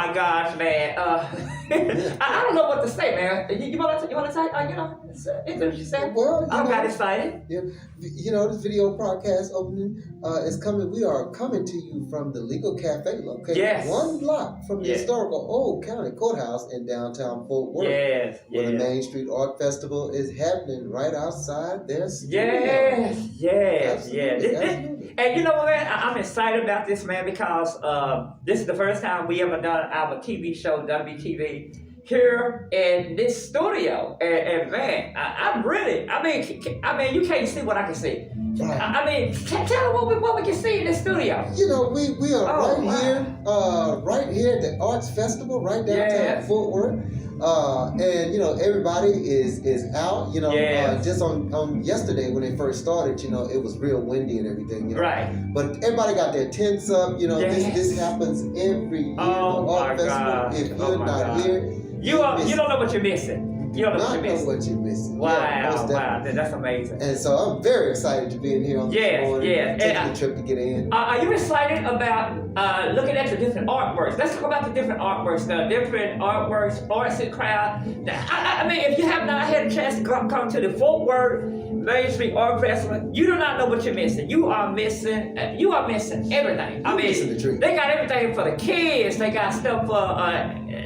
my gosh, man. I don't know what to say, man. You want to say? What you say? Well, I got excited. Yeah, this video podcast opening is coming. We are coming to you from the Legal Cafe, located 1 block from the historical Old County Courthouse in downtown Fort Worth. Yes, where the Main Street Art Festival is happening right outside their studio. Yes. And you know what, man? I'm excited about this, man, because this is the first time we ever done our TV show, WTV, here in this studio. And man, I mean, you can't see what I can see. Right. I mean, tell them what we can see in this studio. You know, we are right here at the Arts Festival, right downtown Fort Worth. And everybody is out. Just on yesterday when they first started, it was real windy and everything. Right. But everybody got their tents up. This happens every year. Oh the Art Festival. God. If you're not here, you don't know what you're missing. You don't know what you're missing. Wow, that's amazing. And so I'm very excited to be in here on this morning. Taking the trip to get in. Are you excited about looking at the different artworks? Let's talk about the different artworks, arts and crafts. I mean, if you have not had a chance to come to the Fort Worth Main Street Art Festival, you do not know what you're missing. You are missing everything. They got everything for the kids. They got stuff for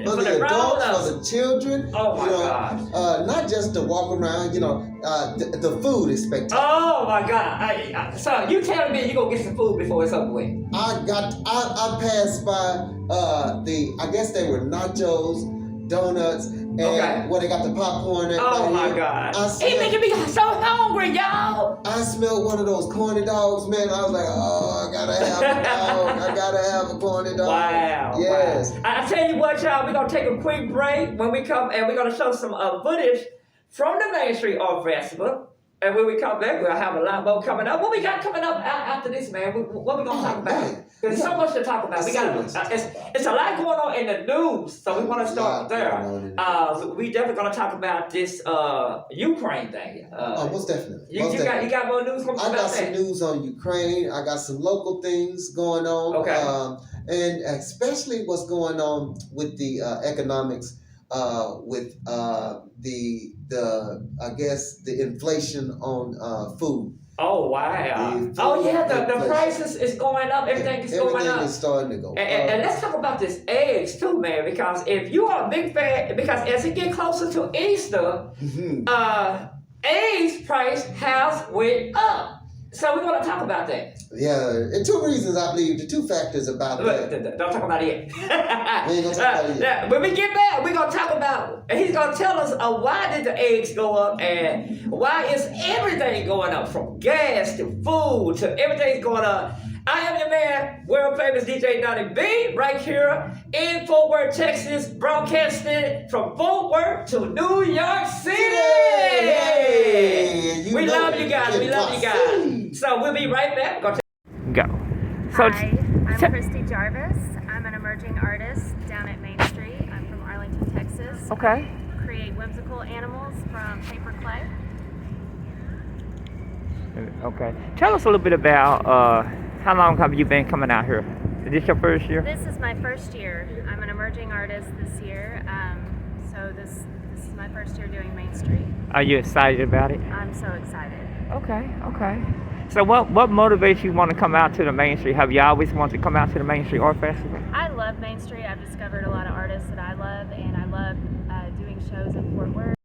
the adults, for the children. Oh my God! Not just to walk around. The food is spectacular. Oh my God! So you telling me you gonna get some food before it's over with? I passed by I guess they were nachos, donuts, and where they got the popcorn. Oh my God! It making me so hungry, y'all. I smelled one of those corny dogs, man. I was like, oh, I gotta have a dog. I gotta have a corny dog. Wow. Yes. Wow. I tell you what, y'all, we're gonna take a quick break. When we come, and we're gonna show some footage from the Main Street Art Festival. And when we come back, we'll have a lot more coming up. What we got coming up after this, man? What we gonna talk about? There's so much to talk about. It's a lot going on in the news, so we want to start there. We definitely gonna talk about this Ukraine thing. Most definitely. You got more news? I got some news on Ukraine. I got some local things going on. Okay. And especially what's going on with the economics. With the inflation on food. Oh wow! The prices is going up. Everything is going up. Everything is starting to go up. And let's talk about this eggs too, man. Because if you are a big fan, because as it get closer to Easter, eggs price has went up. So we're going to talk about that. Yeah, and 2 reasons, I believe, the 2 factors about that. Don't talk about it yet. We ain't going to talk about it yet. When we get back, we're going to talk about, he's going to tell us why did the eggs go up and why is everything going up, from gas to food to everything's going up. I am your man, world famous DJ Donnie B, right here in Fort Worth, Texas, broadcasting from Fort Worth to New York City. Hey, we love you guys. We love you guys. So we'll be right back. Go. Hi, I'm Christy Jarvis. I'm an emerging artist down at Main Street. I'm from Arlington, Texas. Okay. I create whimsical animals from paper clay. Okay. Tell us a little bit about how long have you been coming out here? Is this your first year? This is my first year. I'm an emerging artist this year. So this is my first year doing Main Street. Are you excited about it? I'm so excited. Okay. So what motivates you want to come out to the Main Street? Have you always wanted to come out to the Main Street Art Festival? I love Main Street. I've discovered a lot of artists that I love, and I love doing shows in Fort Worth.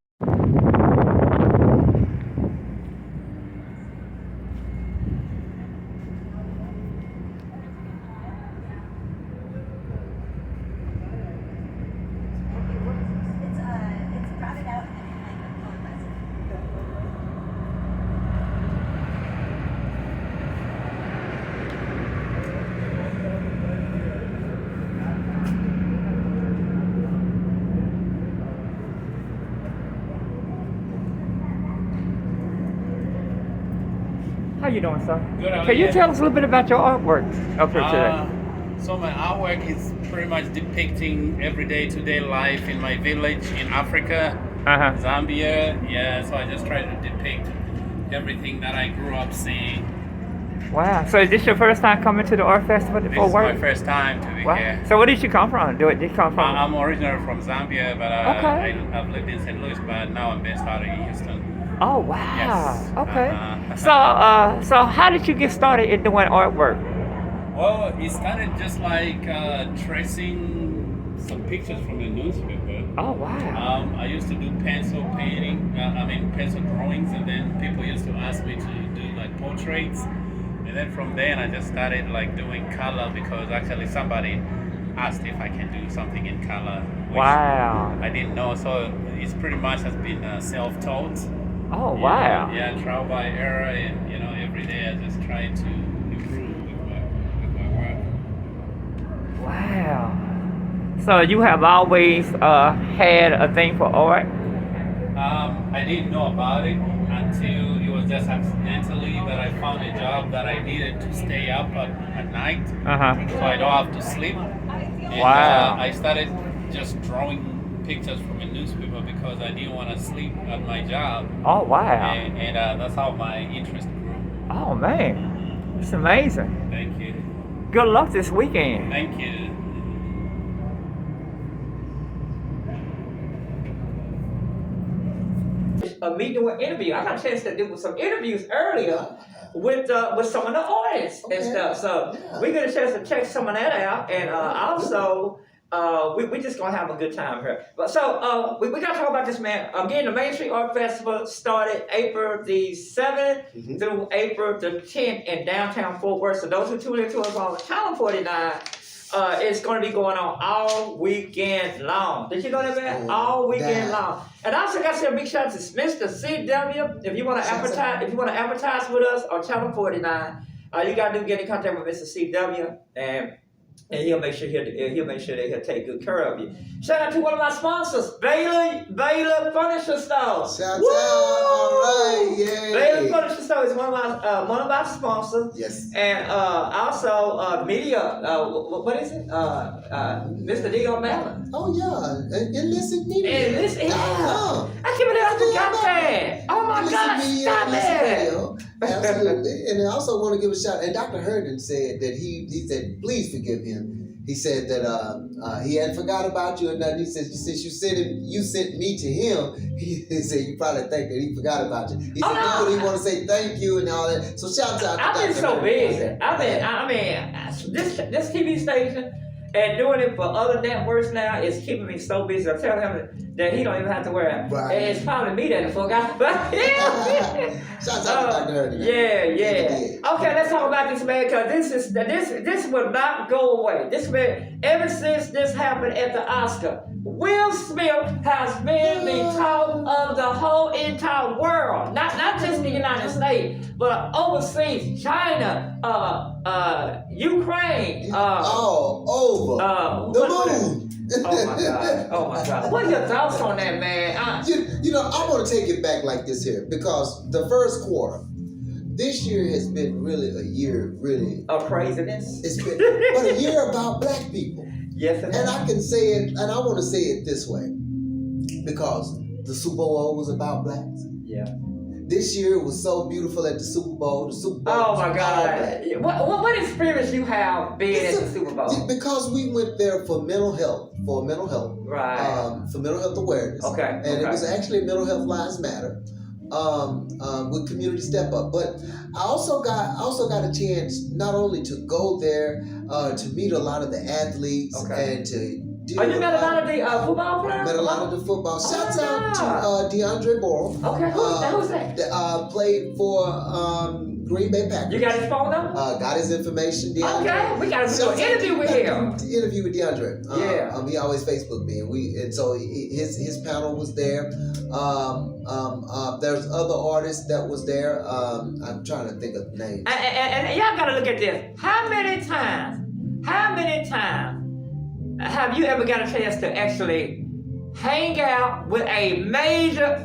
How you doing, sir? Good. Can you tell us a little bit about your artwork up here today? So my artwork is pretty much depicting today life in my village in Africa, Zambia. Yeah, so I just try to depict everything that I grew up seeing. Wow. So is this your first time coming to the art festival This for is work? my first time to be Wow. here. So where did you come from? Did you come from? I'm originally from Zambia, but Okay. I've lived in St. Louis, but now I'm based out in Houston. Oh wow. Yes. Okay. Uh-huh. So how did you get started in doing artwork? Well, it started just like tracing some pictures from the newspaper. Oh wow. I used to do pencil painting, pencil drawings, and then people used to ask me to do like portraits. And then from there, I just started like doing color because actually somebody asked if I can do something in color. Which Wow. I didn't know, so it's pretty much has been self-taught. Oh wow. Yeah, trial by error, and every day I just try to improve with my work. Wow. So you have always had a thing for art? I didn't know about it until it was just accidentally that I found a job that I needed to stay up at night, so I don't have to sleep. And, Wow. I started just drawing pictures from a newspaper because I didn't want to sleep at my job, Oh wow. and that's how my interest grew. Oh man. It's amazing. Thank you. Good luck this weekend. Thank you. A meeting with interview. I got a chance to do some interviews earlier with some of the artists and Okay. stuff. So Yeah. we get a chance to check some of that out, and also we just gonna have a good time here. But so we gotta talk about this, man. Again, the Main Street Art Festival started April the 7th through April the 10th in downtown Fort Worth. So those who tune into us on Channel 49. It's going to be going on all weekend long. Did you know that, man? All weekend long. And I also got to say a big shout out to Mr. CW. If you want to advertise with us on Channel 49, you got to get in contact with Mr. CW, and he'll make sure that he'll take good care of you. Shout out to one of my sponsors, Baylor Furniture Store. Shout out, all right, yay. Baylor Furniture Store is one of our sponsors. Yes. And also media, what is it? Mr. Dion Mallon. Oh yeah, illicit media. And this, yeah. .com. I can't believe I forgot that. Oh my Illicit gosh, media, stop illicit it. radio. Absolutely. And I also want to give a shout. And Dr. Herndon said that he said, please forgive him. He said that he hadn't forgot about you or nothing. He said, since you sent me to him, he said you probably think that he forgot about you. He said, no. he want to say thank you and all that. So shout out to I've been Dr. so Herndon. busy. I mean, this TV station and doing it for other networks now is keeping me so busy. I tell him that he don't even have to worry. Right. And it's probably me that forgot about him. Shout out to Dr. Herndon. Yeah. Okay, let's talk about this, man, because this will not go away. This man, ever since this happened at the Oscar, Will Smith has been the talk of the whole entire world. Not just the United States, but overseas, China, Ukraine, all over the moon. Oh my God. What are your thoughts on that, man? You know, I want to take it back like this here because the first quarter, this year has been really a year, really. Of craziness? It's been, but a year about black people. Yes, it And is. I can say it, and I want to say it this way because the Super Bowl was about blacks. Yeah. This year was so beautiful at the Super Bowl. The Super Bowl Oh was my all God! black. What experience you have being at the Super Bowl? Because we went there for mental health, Right. for mental health awareness. Okay. And it was actually Mental Health Lives Matter, with Community Step Up. But I also got a chance not only to go there, to meet a lot of the athletes and to. Oh, you met a lot of the football players? Met a lot of the football. Oh Shouts my out to DeAndre Borel. Okay, who's that? That played for Green Bay Packers. You got his phone number? Got his information. DeAndre. Okay, we got to do an interview with him. Interview with DeAndre. Yeah. He always Facebook me, and so his panel was there. There's other artists that was there. I'm trying to think of names. And y'all got to look at this. How many times have you ever got a chance to actually hang out with a major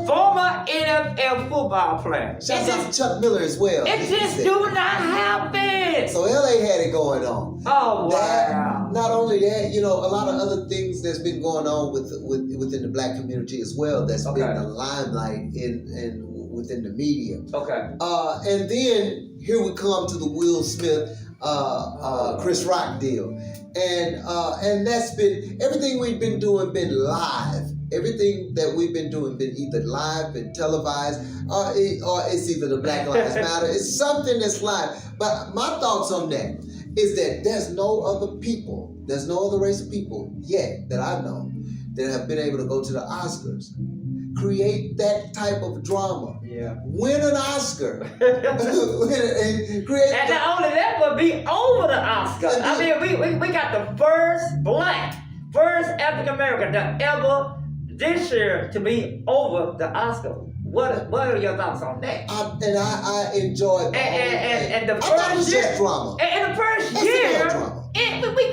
former NFL football player? Shouts out to Chuck Miller as well. It just do not happen. So LA had it going on. Oh, That, wow. not only that, a lot of other things that's been going on within the black community as well. That's been the limelight within the media. Okay. And then here we come to the Will Smith, Chris Rock deal, and that's been everything we've been doing been live. Everything that we've been doing been either live, been televised, or it's either the Black Lives Matter. It's something that's live. But my thoughts on that is that there's no other race of people yet that I know that have been able to go to the Oscars, create that type of drama, win an Oscar, create. And not only that, but be over the Oscar. I mean, we got the first African American to ever this year to be over the Oscar. What are your thoughts on that? I enjoyed the and the I thought it was first year, just drama. and the first year,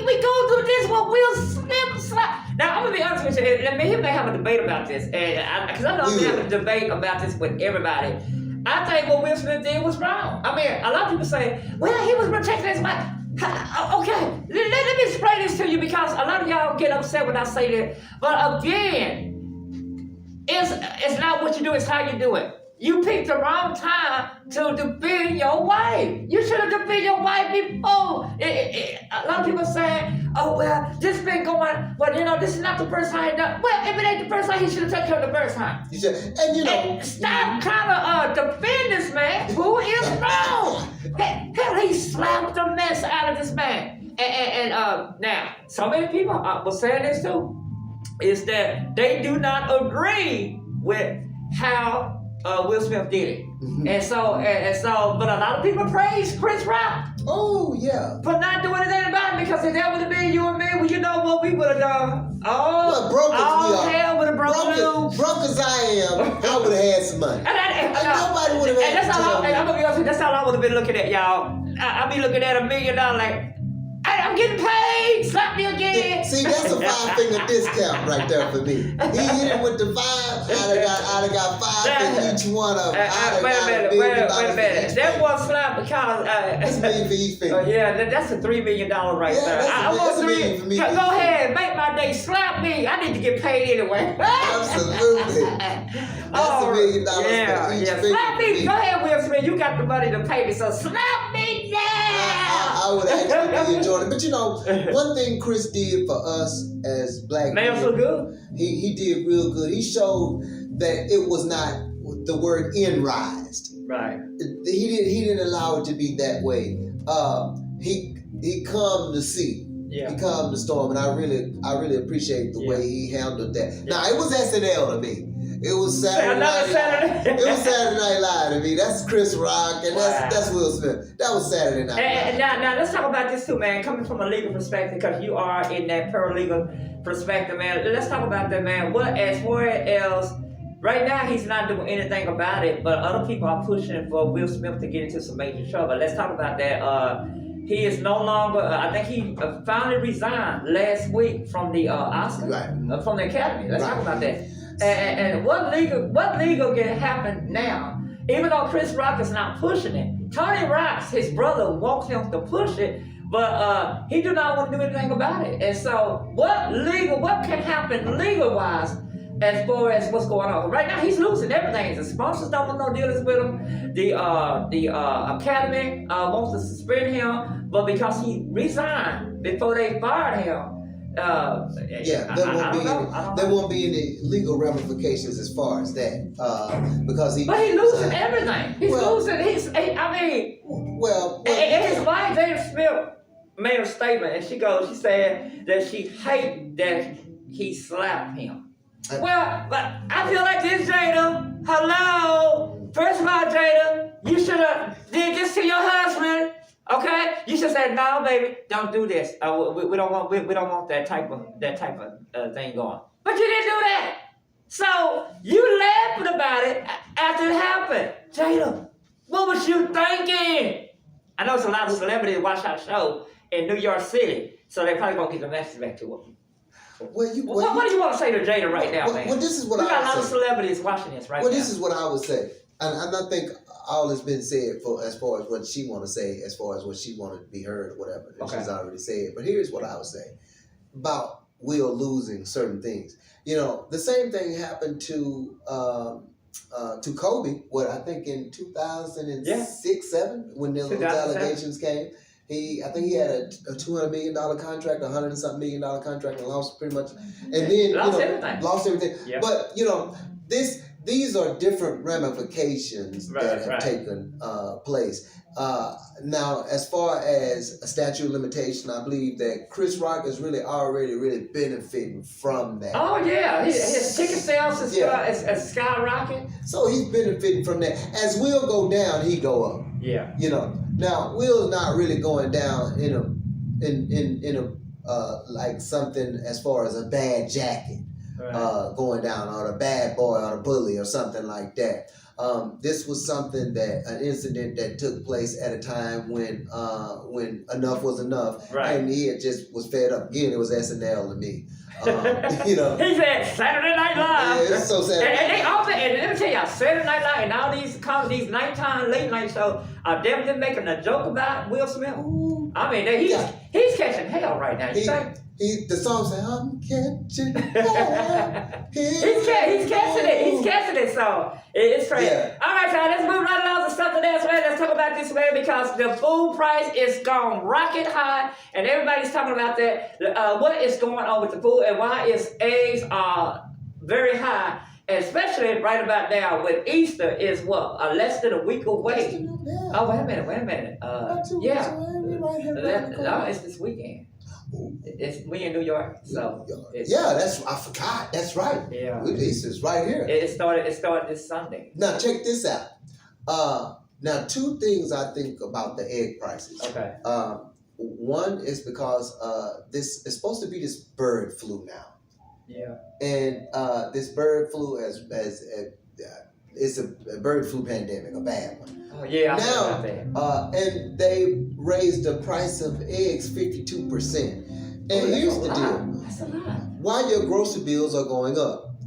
we go through this what Will Smith slap. Now I'm gonna be honest with you. He may have a debate about this, and because I know we have a debate about this with everybody. I think what Will Smith did was wrong. I mean, a lot of people say, well, he was protecting his wife. Okay, let me explain this to you because a lot of y'all get upset when I say that. But again, it's not what you do, it's how you do it. You picked the wrong time to defend your wife. You should have defended your wife before. A lot of people saying, oh, well, this been going, well, this is not the first time he done. Well, if it ain't the first time, he should have taken her the first time. You should, and stop trying to defend this man who is wrong. Hell, he slapped the mess out of this man. And now, so many people were saying this too, is that they do not agree with how Will Smith did it. Mm-hmm. And so, but a lot of people praise Chris Rock. Oh, yeah. For not doing anything about it, because if that would have been you and me, well, you know what we would have done. Well, broke hell would have broke loose. Broke as I am, I would have had some money. And nobody would have had some money. I'm gonna be honest, that's all I would have been looking at, y'all. I'd be looking at $1 million like, I'm getting paid. Slap me again. See, that's a 5-finger discount right there for me. He hit it with the 5. I'd have got 5 for each one of them. Wait a minute. That one slap because that's me for each finger. That's a $3 million right there. That's a million for me. Go ahead, make my day. Slap me. I need to get paid anyway. Absolutely. That's $1 million for each finger. Slap me. Go ahead, Will Smith. You got the money to pay me, so slap me now. I would actually be enjoying it. But one thing Chris did for us as black men, so good. He did real good. He showed that it was not the word "in-rised." Right. He didn't allow it to be that way. He calmed the sea. Yeah. He calmed the storm, and I really appreciate the way he handled that. Yeah. Now it was SNL to me. It was Saturday Night Live. It was Saturday Night Live to me. That's Chris Rock, and that's Will Smith. That was Saturday Night Live. And now let's talk about this too, man. Coming from a legal perspective, because you are in that paralegal perspective, man. Let's talk about that, man. What as far as right now, he's not doing anything about it, but other people are pushing for Will Smith to get into some major trouble. Let's talk about that. He is no longer. I think he finally resigned last week from the Oscar, from the Academy. Let's talk about that. And what legal can happen now? Even though Chris Rock is not pushing it, Tony Rock, his brother, wants him to push it, but he do not want to do anything about it. And so, what can happen legal-wise as far as what's going on? Right now, he's losing everything. The sponsors don't want no dealings with him. The Academy wants to suspend him, but because he resigned before they fired him. There won't be any legal ramifications as far as that, because But he's losing everything. He's losing. And his wife Jada Smith made a statement, and she said that she hated that he slapped him. But I feel like this, Jada. Hello. First of all, Jada, you should have did this to your husband. Okay, you should say, no, baby, don't do this. We don't want that type of thing going. But you didn't do that. So you laughing about it after it happened. Jada, what was you thinking? I know it's a lot of celebrities watch our show in New York City, so they probably gonna get the message back to them. What do you want to say to Jada right now, man? Well, this is what we got a lot of celebrities watching this right now. Well, this is what I would say, and I think all has been said as far as what she want to say, as far as what she wanted to be heard or whatever. She's already said. But here's what I would say about Will losing certain things. The same thing happened to to Kobe, I think in 2006, 7, when those 2007. allegations came. I think he had a $200 million contract, $100 and something million contract, and lost pretty much, and then lost everything. Yeah. But these are different ramifications that have taken place. Now, as far as a statute of limitation, I believe that Chris Rock is already benefiting from that. Oh yeah, his ticket sales is skyrocketing. So he's benefiting from that. As Will go down, he go up. Yeah. Now Will's not really going down in a like something as far as a bad jacket. Going down, or a bad boy, or a bully, or something like that. This was an incident that took place at a time when enough was enough, and he just was fed up. Again, it was SNL to me. He said Saturday Night Live. Yeah, it's so sad. And they often, and let me tell y'all, Saturday Night Live and all these nighttime, late night shows are definitely making a joke about Will Smith. Ooh. I mean, he's catching hell right now. The song said, "I'm catching hell." He's catching it. He's catching it. So it's crazy. Yeah. All right, y'all. Let's move right along to something else, man. Let's talk about this, man, because the food price is gone rocket high, and everybody's talking about that. What is going on with the food, and why eggs are very high, especially right about now with Easter is less than a week away. Oh, wait a minute. It's this weekend. We in New York, so I forgot. That's right. Yeah, Easter's right here. It started this Sunday. Now check this out. Now 2 things I think about the egg prices. Okay. One is because this is supposed to be this bird flu now. Yeah. And this bird flu it's a bird flu pandemic, a bad one. Oh yeah. Now, and they raised the price of eggs 52%. And here's the deal: that's a lot. While your grocery bills are going up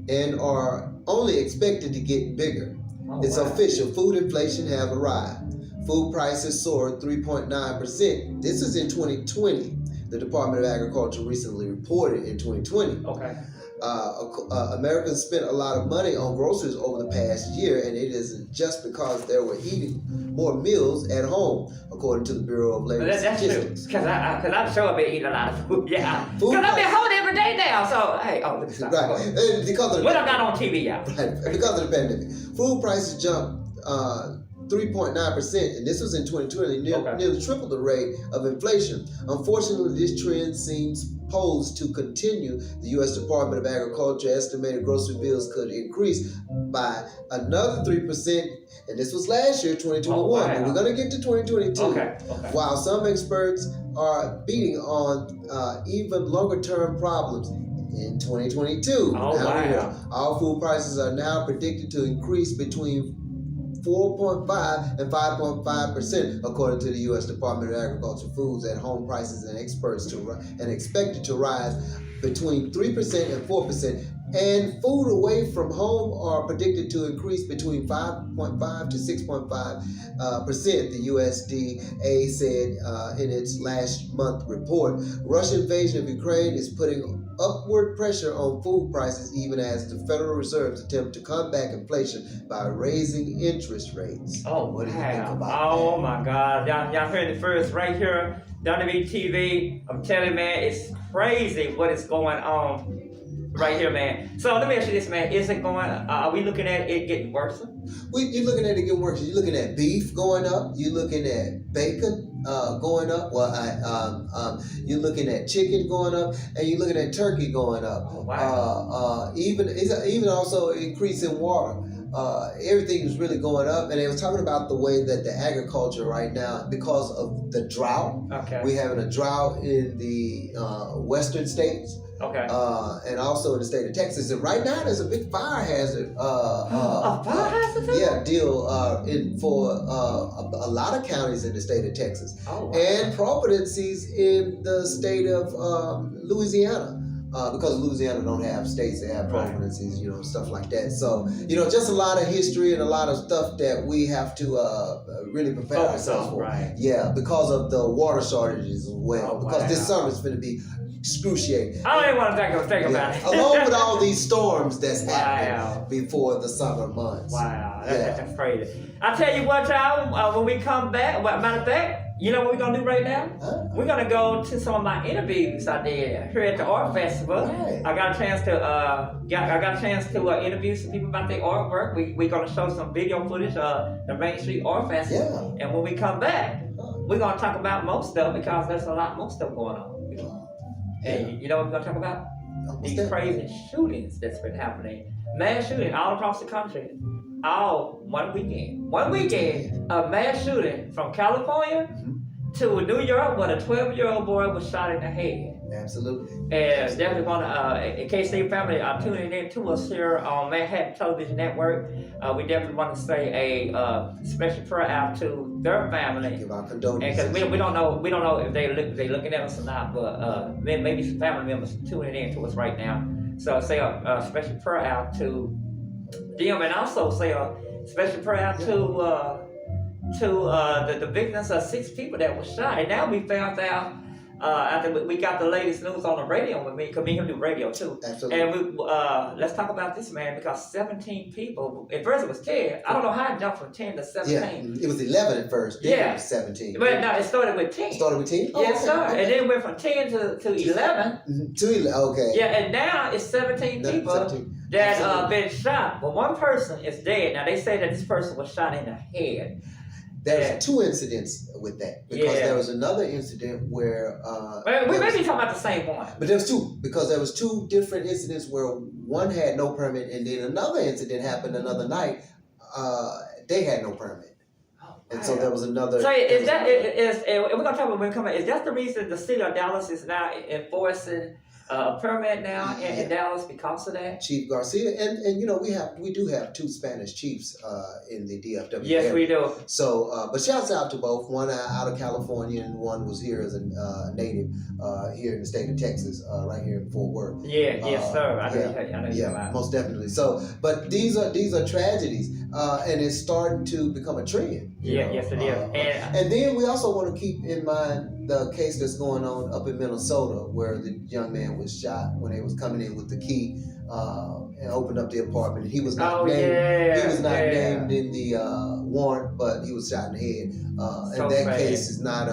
and are only expected to get bigger, it's official. Food inflation have arrived. Food prices soared 3.9%. This is in 2020. The Department of Agriculture recently reported in 2020. Okay. Americans spent a lot of money on groceries over the past year, and it isn't just because they were eating more meals at home, according to the Bureau of Labor Statistics. Because I'm sure I've been eating a lot of food. Yeah. Because I've been home every day now. So hey, right. And because of when I'm not on TV, yeah. Right. Because of the pandemic, food prices jumped 3.9%, and this was in 2020, nearly triple the rate of inflation. Unfortunately, this trend seems posed to continue. The U.S. Department of Agriculture estimated grocery bills could increase by another 3%, and this was last year, 2021. But we're going to get to 2022. Okay. While some experts are beating on even longer-term problems in 2022. All food prices are now predicted to increase between 4.5 and 5.5%, according to the U.S. Department of Agriculture. Foods at home prices and expected to rise between 3% and 4%. And food away from home are predicted to increase between 5.5 to 6.5%, the USDA said in its last month report. Russian invasion of Ukraine is putting upward pressure on food prices, even as the Federal Reserve's attempt to combat inflation by raising interest rates. Oh, what do you think about that? Oh my God, y'all heard it first right here, WTV. I'm telling you, man, it's crazy what is going on right here, man. So let me ask you this, man. Is it going? Are we looking at it getting worse? You're looking at it getting worse. You're looking at beef going up. You're looking at bacon going up. You're looking at chicken going up, and you're looking at turkey going up. Oh, wow. Even also increase in water. Everything is really going up, and they were talking about the way that the agriculture right now, because of the drought. Okay. We're having a drought in the western states. Okay. And also in the state of Texas. And right now there's a big fire hazard. A fire hazard? Yeah, deal for a lot of counties in the state of Texas. Oh, wow. And properties in the state of Louisiana. Because Louisiana don't have states, they have provinces, stuff like that. So, just a lot of history and a lot of stuff that we have to really prepare ourselves for. Right. Yeah, because of the water shortages as well. Because this summer is going to be excruciating. I don't even want to think about it. Along with all these storms that's happening Wow. before the summer months. Wow, that's crazy. I tell you what, y'all, when we come back, matter of fact, you know what we're gonna do right now? We're gonna go to some of my interviews I did here at the art festival. Right. I got a chance to interview some people about their artwork. We're gonna show some video footage of the Main Street Art Festival. Yeah. And when we come back, we're gonna talk about most stuff because there's a lot more stuff going on. And you know what we're gonna talk about? These crazy shootings that's been happening. Mass shooting all across the country. All one weekend, a mass shooting from California to New York where a 12-year-old boy was shot in the head. Absolutely. And definitely want to, in case they family are tuning in to us here on Manhattan Television Network, we definitely want to say a special prayer out to their family. Give our condolences. And because we don't know if they looking at us or not, but maybe some family members tuning in to us right now. So say a special prayer out to them, and also say a special prayer out to the victims of 6 people that were shot. And now we found out after we got the latest news on the radio with me, because me and him do radio too. Absolutely. And we let's talk about this man because 17 people. At first it was 10. I don't know how it jumped from 10 to 17. Yeah, it was 11 at first. Then it was 17. But no, it started with 10. Started with 10? Yes, sir. Okay. And then it went from 10 to 11. To 11, okay. Yeah, and now it's 17 people 17. that been shot. But one person is dead. Now they say that this person was shot in the head. There's 2 incidents with that. Because there was another incident where... we may be talking about the same one. But there's 2. Because there was 2 different incidents where one had no permit, and then another incident happened another night. They had no permit. And so there was another... So is that... we're going to talk about when we come back. Is that the reason the city of Dallas is now enforcing a permit now in Dallas because of that? Chief Garcia, and you know we do have 2 Spanish chiefs in the DFW. Yes, area. we do. So, but shouts out to both. One out of California, and one was here as a native here in the state of Texas, right here in Fort Worth. Yeah, yes, sir. I know most definitely. So, but these are tragedies, and it's starting to become a trend. Yes, it is. And then we also want to keep in mind the case that's going on up in Minnesota, where the young man was shot when they was coming in with the key and opened up the apartment. He was not named. He was not named in the warrant, but he was shot in the head. And that case is not.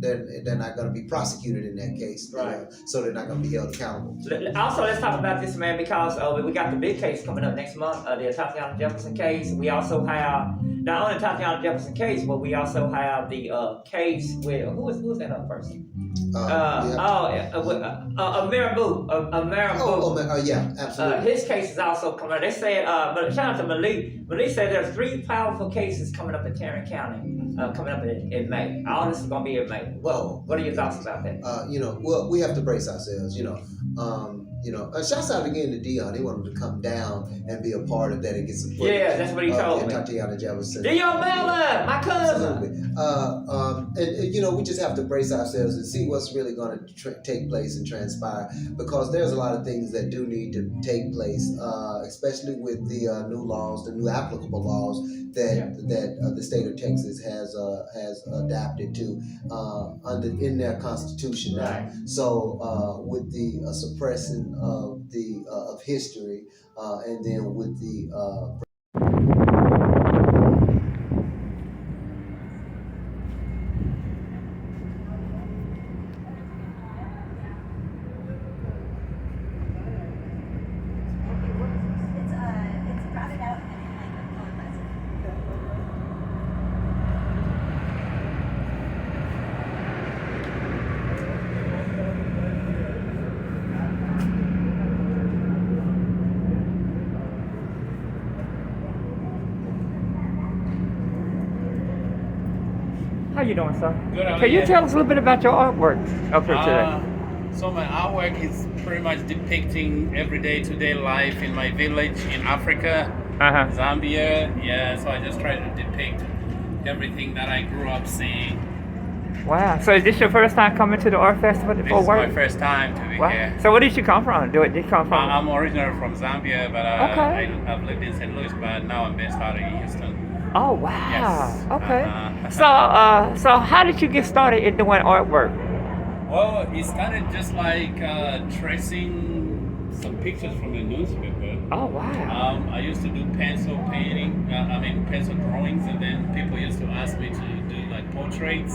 They're not going to be prosecuted in that case. Right. So they're not going to be held accountable. Also, let's talk about this, man, because we got the big case coming up next month, the Tatiana Jefferson case. We also have not only the Tatiana Jefferson case, but we also have the case with who's that other person? Amir Boo. Yeah, absolutely. His case is also coming up. They said, but shout out to Malik. Malik said there's 3 powerful cases coming up in Tarrant County, coming up in May. All this is going to be in May. What are your thoughts about that? Well, we have to brace ourselves, shouts out again to Dion. He wanted to come down and be a part of that and get some footage. Yeah, that's what he told me. Tatiana Jefferson. Dion Bella, my cousin. Absolutely. And we just have to brace ourselves and see what's really going to take place and transpire, because there's a lot of things that do need to take place, especially with the new laws, the new applicable laws that the state of Texas has adapted to in their constitution now. Right. So with the suppressing of history, and then with the How you doing, sir? Good. Can you tell us a little bit about your artwork up here today? So my artwork is pretty much depicting everyday today life in my village in Africa, Zambia. Yeah, so I just try to depict everything that I grew up seeing. Wow. So is this your first time coming to the art festival at Fort Worth? This is my first time to be here. So where did you come from? Did you come from? I'm originally from Zambia, but I've lived in St. Louis, but now I'm based out in Houston. Oh wow! Yes. Okay. So how did you get started in doing artwork? Well, it started just like tracing some pictures from the newspaper. Oh wow. I used to do pencil painting, pencil drawings, and then people used to ask me to do like portraits.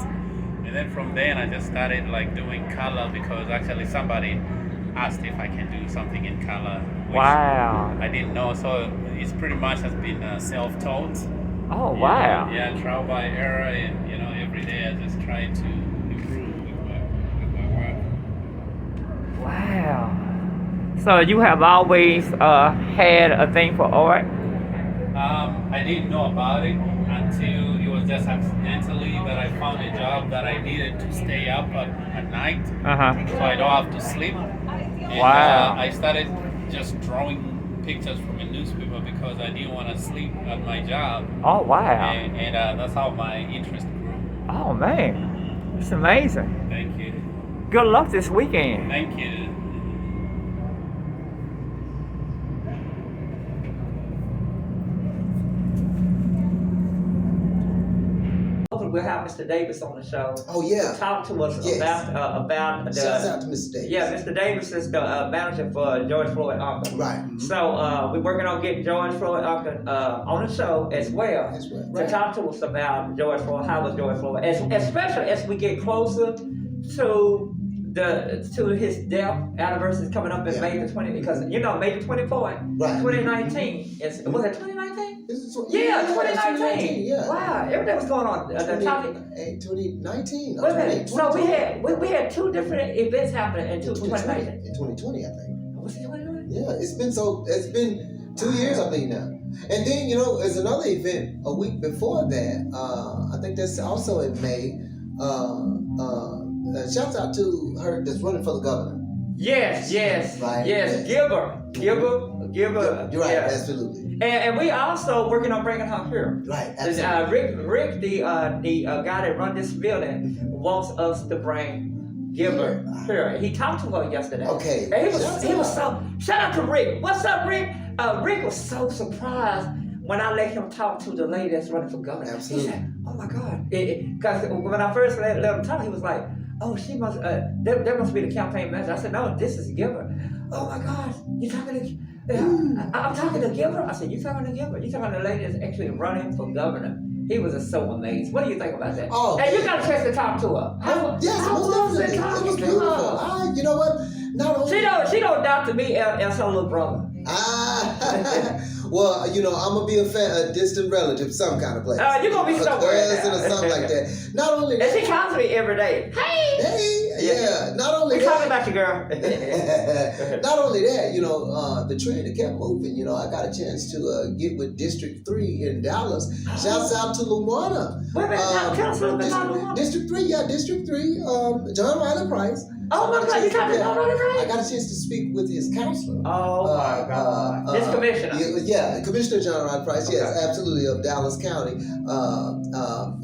And then from then I just started like doing color because actually somebody asked if I can do something in color. Which Wow. I didn't know, so it's pretty much has been self-taught. Oh wow. Yeah, trial by error, and every day I just try to improve with my work. Wow. So you have always had a thing for art? I didn't know about it until it was just accidentally that I found a job that I needed to stay up at night, so I don't have to sleep. And, Wow. I started just drawing pictures from a newspaper because I didn't want to sleep at my job, Oh wow. and that's how my interest grew. Oh man. It's amazing. Thank you. Good luck this weekend. Thank you. We'll have Mr. Davis on the show. Oh yeah. Talk to us Yes. about the. Shouts out to Mr. Davis. Yeah, Mr. Davis is the manager for George Floyd Uncle. Right. So we're working on getting George Floyd Uncle on the show as well. That's right. To talk to us about George Floyd, how was George Floyd, especially as we get closer to his death anniversary coming up in Yeah. May the 20th, because May the 24th, Right. 2019 was it 2019? This is Yeah, 2019. Yeah. Wow, everything was going on. The topic. 2019. Wait a minute. So we had two different events happening in 2019. In 2020, I think. Was it 2020? Yeah, it's been 2 years, I think now. And then there's another event a week before that. I think that's also in May. Shouts out to her that's running for the governor. Yes. Right. Yes. Gilbert. You're right. Yes. Absolutely. And we also working on bringing her here. Right. Absolutely. Rick, the guy that run this building, wants us to bring Gilbert here. He talked to her yesterday. Okay. And he was so. Shout out to Rick. What's up, Rick? Rick was so surprised when I let him talk to the lady that's running for governor. Absolutely. He said, "Oh my God!" Because when I first let him talk, he was like, "Oh, she must. There must be the campaign manager." I said, "No, this is Gilbert." "Oh my God, you talking to?" I'm talking to Gilbert. I said, "You talking to Gilbert? You talking to the lady that's actually running for governor?" He was just so amazed. What do you think about that? Oh, and you got a chance to talk to her. Yes, how most was it definitely. It talking was to beautiful. her? You know what? Not only She don't doubt to me as her little brother. Well, I'm gonna be a distant relative, some kind of place. You're gonna be somewhere. A cousin or something like that. Not only And that. she comes to me every day. Hey, Yeah. Not only we talking that. about you, girl. Not only that, the train that kept moving. I got a chance to get with District 3 in Dallas. Shouts out to Luana. Wait a minute, tell us a little bit about Luana. District 3, yeah, District 3. John Riley Price. Oh my God, you talking about Riley Price? I got a chance to speak with his counselor. Oh my God. His commissioner. Yeah, Commissioner John Riley Price. Yes, Okay. absolutely, of Dallas County.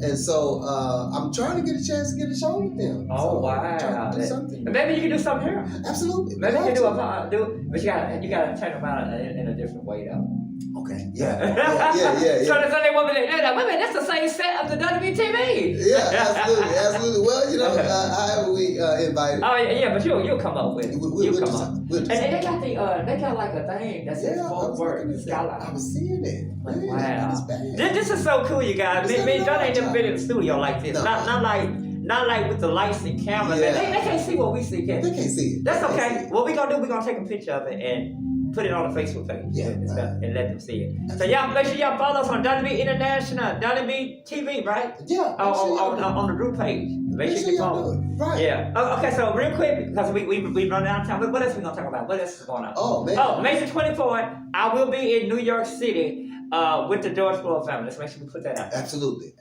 And so I'm trying to get a chance to get a show with them. Oh So wow. I'm trying to do something. Maybe you can do something here. Absolutely. Maybe you Love can to. but you gotta turn them out in a different way though. Okay. Yeah. So there's only women that wait a minute, that's the same set of the WBTV. Yeah, absolutely. Well, however we invited. Oh yeah, but you'll come up with it. We'll You'll do come up. something. We'll do And something. they got like a thing that says Yeah, I Fort was Worth looking at that. I Skyline. was seeing it. Like, Man, wow. it's bad. This is so cool, you guys. It's Me and John ain't not never been in the studio like this. No. Not like with the lights and cameras. Yeah. They can't see what we see, can They they? can't see it. That's They can't okay. see it. What we gonna do, we gonna take a picture of it and put it on the Facebook page. Yeah, and, right. stuff, and let them see it. So y'all make sure y'all follow us on WB International, WB TV, right? Yeah. On the group page. Make sure you follow. do it. Right. Yeah. Okay, so real quick, because we run out of time. What else we gonna talk about? What else is going on? Oh man. Oh, May the 24th, I will be in New York City with the George Floyd family. Let's make sure we put that out there. Absolutely.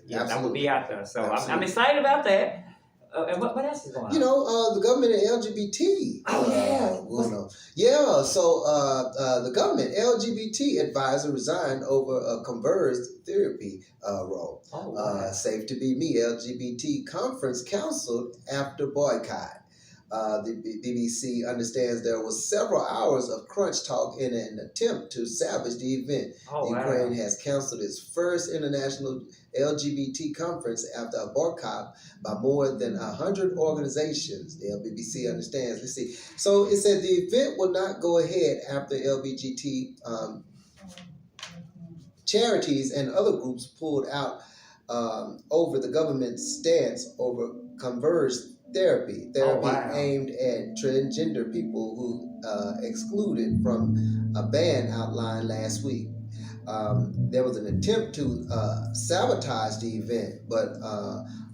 Yeah, I will be out there. So I'm excited about that. And what else is going on? The government and LGBT. Oh, yeah. Yeah, so the government LGBT advisor resigned over a converged therapy role. Oh, wow. Safe to be me, LGBT conference canceled after boycott. The BBC understands there was several hours of crunch talk in an attempt to salvage the event. Ukraine has canceled its first international LGBT conference after a boycott by more than 100 organizations. The BBC understands. Let's see. So it said the event will not go ahead after LGBT charities and other groups pulled out over the government's stance over converged therapy aimed at transgender people who excluded from a ban outlined last week. There was an attempt to sabotage the event, but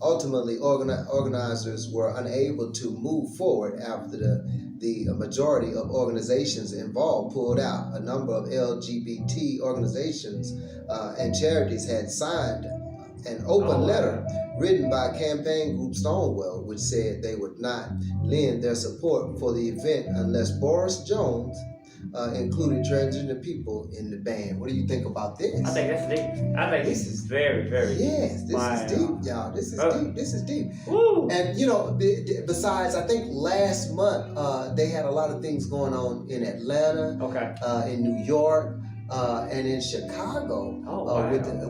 ultimately organizers were unable to move forward after the majority of organizations involved pulled out. A number of LGBT organizations and charities had signed an open letter written by campaign group Stonewall, which said they would not lend their support for the event unless Boris Jones included transgender people in the ban. What do you think about this? I think that's deep. I think this is very, very deep. Yes, this is deep, y'all. This is deep. This is deep. Woo. And you know, besides, I think last month they had a lot of things going on in Atlanta, in New York, and in Chicago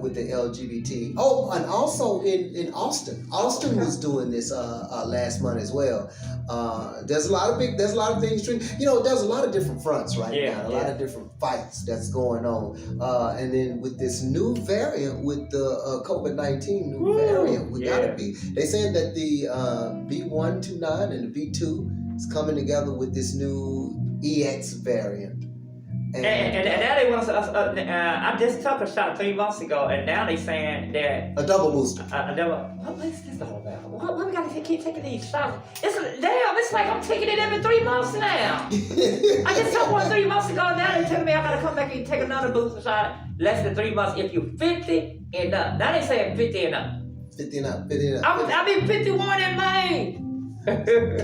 with the LGBT. Oh, and also in Austin. Austin was doing this last month as well. There's a lot of things. You know, there's a lot of different fronts right now. A lot of different fights that's going on. And then with this new variant, with the COVID-19 variant, they saying that the B129 and the B2 is coming together with this new EX variant. And now they want us. I just took a shot 3 months ago, and now they saying that a double booster. What is this all about? Why we gotta keep taking these shots? It's like I'm taking it every 3 months now. I just took one 3 months ago. Now they're telling me I gotta come back and take another booster shot less than 3 months if you're 50 and up. Now they saying 50 and up. 50 and up. 50 and up. I'll be 51 in May.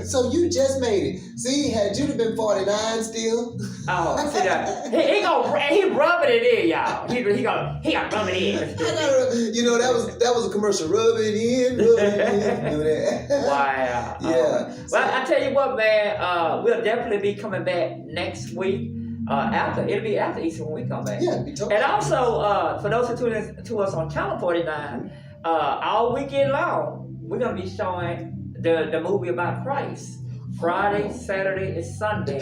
So you just made it. See, had you been 49 still? Oh, see that? He rubbing it in, y'all. He got rub it in. You know, that was a commercial. Rub it in. Do that. Wow. Yeah. Well, I tell you what, man. We'll definitely be coming back next week. It'll be after Easter when we come back. Yeah, be totally. And also, for those who tune in to us on Channel 49, all weekend long, we're gonna be showing the movie about Christ. Friday, Saturday, and Sunday.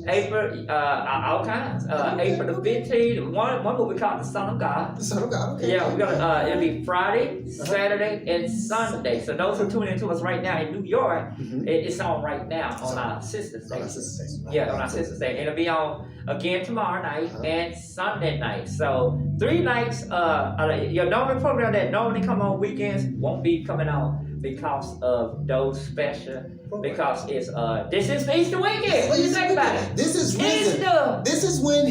April, all kinds. April the 15th. One movie called The Son of God. The Son of God. Okay. Yeah, we're gonna. It'll be Friday, Saturday, and Sunday. So those who tune in to us right now in New York, it's on right now on our sister station. Yeah, on our sister station. It'll be on again tomorrow night and Sunday night. So 3 nights. Your normal program that normally come on weekends won't be coming on because of those special. Because it's this is Easter weekend. What do you think about it? This is risen. Easter. This is when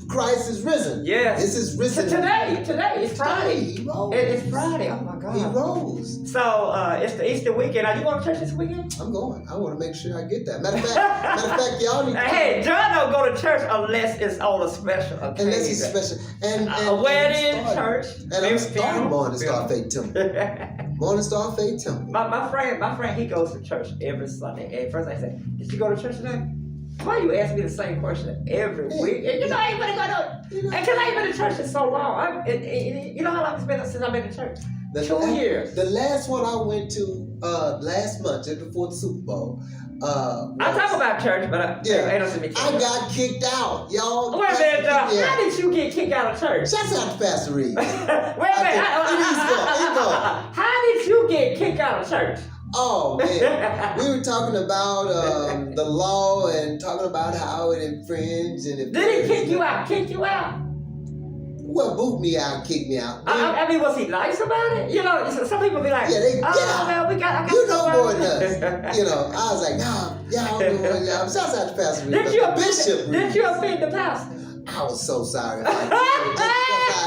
Christ is risen. Yes. This is risen. Today it's Friday. He rose. It's Friday. Oh my God. He rose. So it's the Easter weekend. Are you going to church this weekend? I'm going. I want to make sure I get that. Matter of fact, y'all need. Hey, John don't go to church unless it's on a special occasion. Unless it's special. And a wedding, church. And I'm starting Morning Star Faith Temple. Morning Star Faith Temple. My friend, he goes to church every Sunday. And first I say, did you go to church today? Why you ask me the same question every week? And you know I ain't been going to, and cause I ain't been to church in so long. You know how long it's been since I've been to church? 2 years. The last one I went to last month, just before the Super Bowl. I talk about church, but I got kicked out, y'all. Wait a minute, how did you get kicked out of church? Shouts out to Pastor Reed. Wait a minute. How did you get kicked out of church? Oh man, we were talking about the law and talking about how it infringed and. Did he kick you out? Kick you out? Well, boot me out, kick me out. I mean, was he nice about it? You know, some people be like, yeah, they get out. Man, I got you know more than us. You know, I was like, nah, y'all know, y'all. Shouts out to Pastor Reed. Did you offend the pastor? I was so sorry. I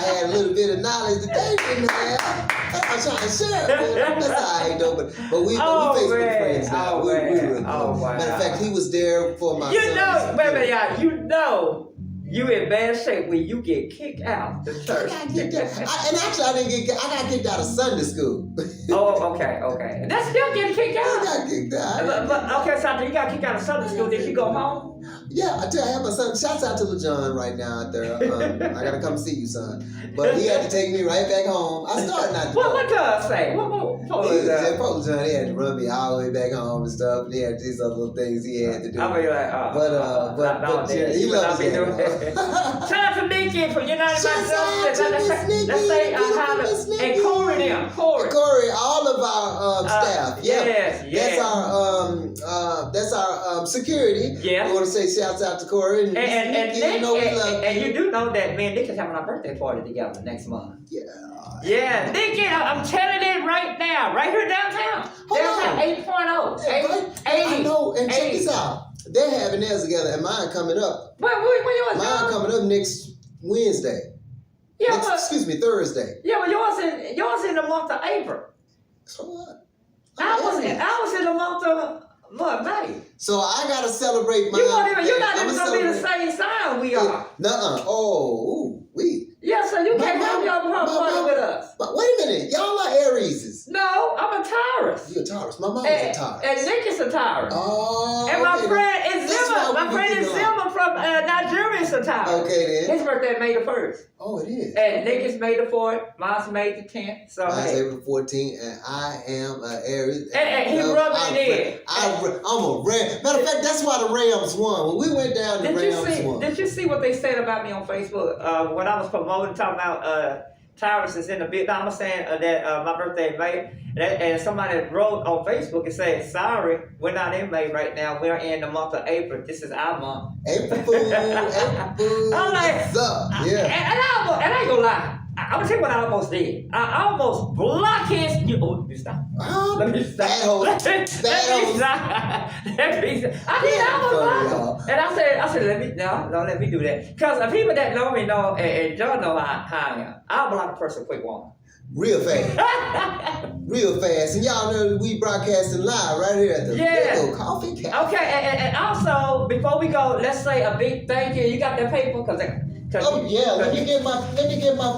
had a little bit of knowledge that they didn't have. I'm trying to share. That's all right, though. But we Facebook friends now. We're real cool. Matter of fact, he was there for my. You know, baby, y'all. You in bad shape when you get kicked out the church. And actually, I got kicked out of Sunday school. Oh, okay. That's still getting kicked I out. got kicked out. But okay, so after you got kicked out of Sunday school, did you go home? Yeah, I tell you, I have my son. Shouts out to LeJohn right now out there. I gotta come see you, son. But he had to take me right back home. I started not to. What does say? What LeJohn, he had to run me all the way back home and stuff. And he had these other little things he had to do. I mean, like, but he loves it. Shout out to Nikki from United Myself. Let's say and Corey, all of our staff. Yes. That's our security. Yeah. We want to say shouts out to Corey and Nick, you know we love and you do know that me and Nick is having our birthday party together next month. Yeah, Nikki, I'm telling it right now, right here downtown. Downtown 8.0. I know, and check this out. They're having theirs together, and mine coming up. When yours? Mine coming up next Wednesday. Thursday. Yeah, but yours in the month of April. So what? I was in the month of May. So I gotta celebrate mine. You're not even gonna be the same sign we are. Nuh-uh. Oh, we. Yeah, so you can't have your party with us. But wait a minute, y'all are Aries. No, I'm a Taurus. You're a Taurus. My mom was a Taurus. And Nick is a Taurus. Oh. And my friend is Zimmer. My friend is Zimmer from Nigeria is a Taurus. Okay then. His birthday May the 1st. Oh, it is. And Nick is May the 4th. Mine's May the 10th. So mine's April 14th, and I am an Aries. And he rubbed it in. I'm a Ram. Matter of fact, that's why the Rams won. When we went down, the Rams won. Did you see what they said about me on Facebook when I was promoting, talking about Taurus is in the big? I'm saying that my birthday in May, and somebody wrote on Facebook and said, "Sorry, we're not in May right now. We're in the month of April. This is our month." April Fool, April Fool. I'm like, yeah. And I ain't gonna lie. I'm gonna tell you what I almost did. I almost blocked his. Let me stop. Let me stop. Let me stop. I almost blocked him. And I said, let me do that. Because the people that know me know, and John know how I am. I'll block a person quick one. Real fast. Real fast. And y'all know we broadcasting live right here at the Little Coffee Cafe. Okay, and also, before we go, let's say a big thank you. You got that paper? Let me get my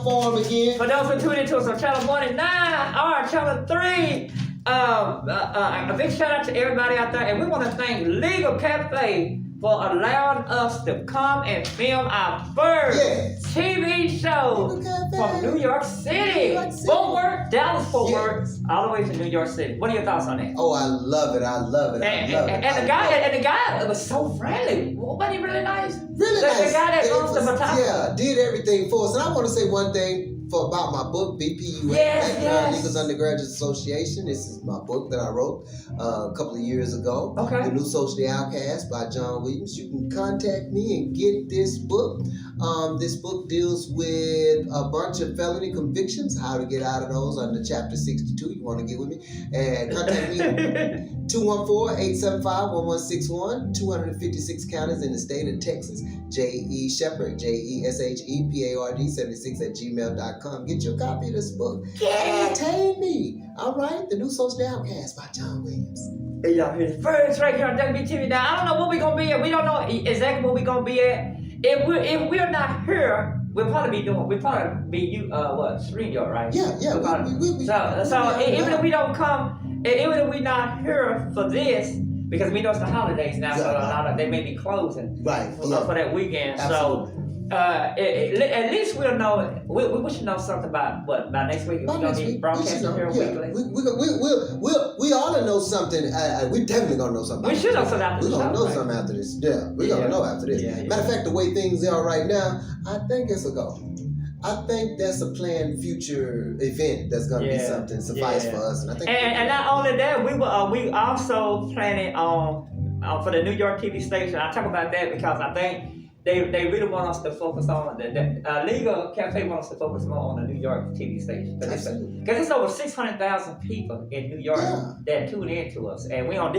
form again. For those who tuned into us on Channel 109 or Channel 3, a big shout out to everybody out there, and we want to thank Legal Cafe for allowing us to come and film our first TV show from New York City. Fort Worth, Dallas, Fort Worth, all the way to New York City. What are your thoughts on that? Oh, I love it. And the guy was so friendly. Wasn't he really nice? Really nice. The guy that owns the Matata. Yeah, did everything for us. And I want to say one thing about my book, BPUA, Legal Undergraduate Association. This is my book that I wrote a couple of years ago. Okay. The New Socially Outcast by John Williams. You can contact me and get this book. This book deals with a bunch of felony convictions, how to get out of those under Chapter 62. You want to get with me? And contact me 214-875-1161, 256 counties in the state of Texas. J.E. Shepherd, JESHEPARD 76@gmail.com. Get your copy of this book. Contact me. All right, The New Socially Outcast by John Williams. Hey, y'all, here's first right here on WBTV. Now, I don't know what we're going to be at. We don't know exactly what we're going to be at. If we're not here, we'll probably be StreamYard, right? Yeah. So even if we don't come, even if we're not here for this, because we know it's the holidays now, so a lot of they may be closing for that weekend. Absolutely. So at least we'll know. We should know something by next week. We're gonna be broadcasting here weekly. We ought to know something. We definitely gonna know something. We should know something after this. We're gonna know something after this. Yeah, we're gonna know after this. Matter of fact, the way things are right now, I think it's a go. I think that's a planned future event that's gonna be something suffice for us. And I think. And not only that, we also planning on for the New York TV station. I talk about that because I think. They really want us to focus on the Legal Cafe wants us to focus more on the New York TV station because it's over 600,000 people in New York that tune in to us, and we on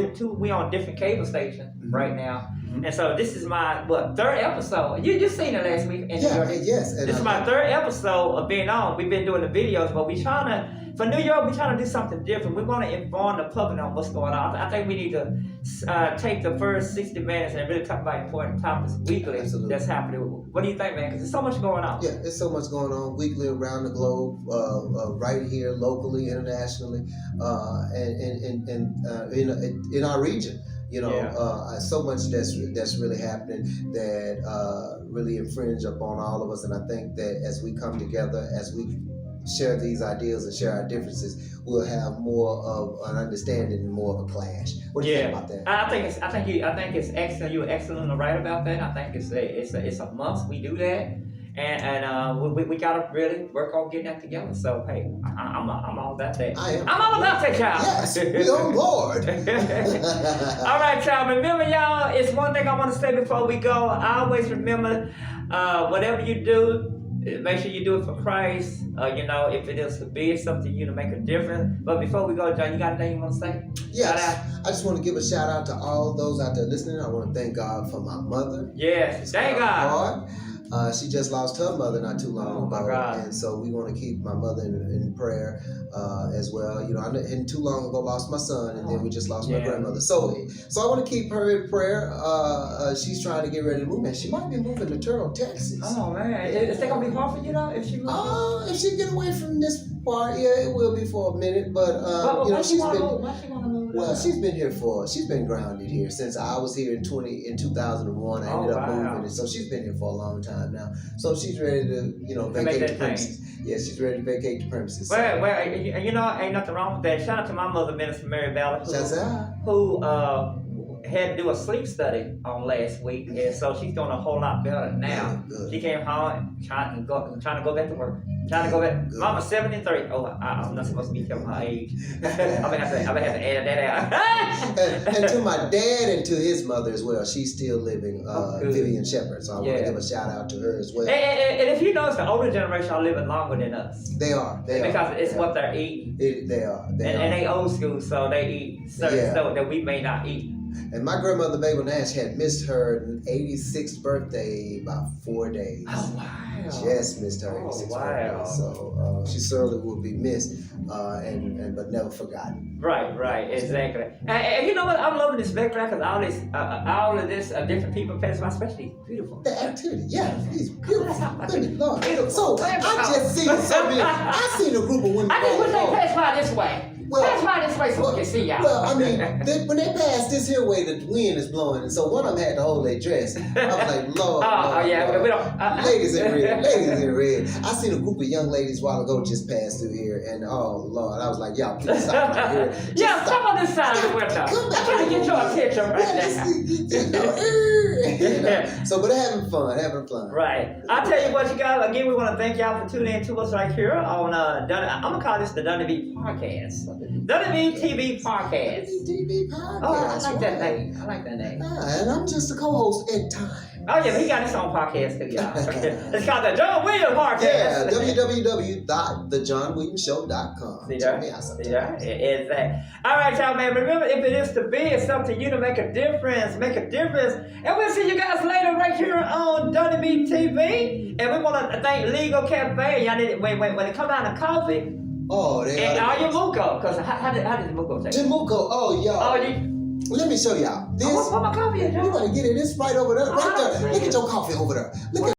different cable stations right now. And so this is my third episode. You seen it last week. Yes. And this is my third episode of being on. We've been doing the videos, but for New York, we're trying to do something different. We want to inform the public on what's going on. I think we need to take the first 60 minutes and really talk about important topics weekly. Absolutely. That's happening. What do you think, man? Because there's so much going on. Yeah, there's so much going on weekly around the globe, right here, locally, internationally, and in our region. So much that's really happening that really infringe upon all of us. And I think that as we come together, as we share these ideas and share our differences, we'll have more of an understanding and more of a clash. What do you think about that? I think it's excellent. You're excellent and right about that. I think it's a must. We do that, and we gotta really work on getting that together. So hey, I'm all about that. I'm all about that, child. Yes, we on board. All right, child. Remember, y'all. It's one thing I want to say before we go. I always remember, whatever you do, make sure you do it for Christ. If it is to be something to make a difference. But before we go, John, you got anything you want to say? Yes. I just want to give a shout out to all those out there listening. I want to thank God for my mother. Yes, thank God. She just lost her mother not too long ago. My God. And so we want to keep my mother in prayer as well. I didn't too long ago lost my son, and then we just lost my grandmother. So I want to keep her in prayer. She's trying to get ready to move, and she might be moving to Turtle, Texas. Oh man, is that gonna be hard for you though if she moves? If she get away from this part, it will be for a minute. But she's been. Why she wanna move? Well, she's been grounded here since I was here in 2001. I ended up moving, and so she's been here for a long time now. So she's ready to, vacate the premises. Yeah, she's ready to vacate the premises. Well, ain't nothing wrong with that. Shout out to my mother, Minister Mary Ballard, who had to do a sleep study on last week, and so she's doing a whole lot better now. Good. She came home trying to go back to work. Trying to go back. Good. Mama's 73. Oh, I'm not supposed to be telling her age. I'm gonna have to edit that out. and to my dad and to his mother as well. She's still living, Vivian Shepherd. So I want to give a shout out to her as well. And if you notice, the older generation are living longer than us. They are. Because it's what they're eating. They are. And they old school, so they eat certain stuff that we may not eat. And my grandmother Mabel Nash had missed her 86th birthday by 4 days. Oh wow! Just missed her 86th birthday. So she certainly will be missed, but never forgotten. Right, exactly. And you know what? I'm loving this background because all of this different people pass by, especially beautiful. The activity, he's beautiful. Lord. So I just seen something. I seen a group of women. I just wish they pass by this way. Pass by this way so we can see y'all. Well, I mean, when they passed this here way, the wind is blowing, and so one of them had to hold their dress. I was like, Lord. Lord. We don't. Ladies in red. I seen a group of young ladies a while ago just pass through here, and oh Lord, I was like, y'all, please stop right here. Come on this side of the window. Come back. I'm trying to get your attention right now. So, but having fun. Right. I tell you what, you guys. Again, we want to thank y'all for tuning in to us right here on I'm gonna call this the Dunny B Podcast. Dunny B TV Podcast. TV Podcast. Oh, I like that name. And I'm just a co-host at times. Oh yeah, but he got his own podcast too, y'all. It's called the John Williams Podcast. Yeah, www.thejohnwilliamsshow.com. See that? Is that? All right, y'all, man. Remember, if it is to be, it's up to you to make a difference. And we'll see you guys later right here on Dunny B TV. And we want to thank Legal Cafe. Y'all need when it come out of coffee. Oh, they and are you Muko? Because how did the Muko take? Temuco, let me show y'all. This. What my coffee is, y'all? You gotta get it. It's right over there. Right there. Look at your coffee over there. Look at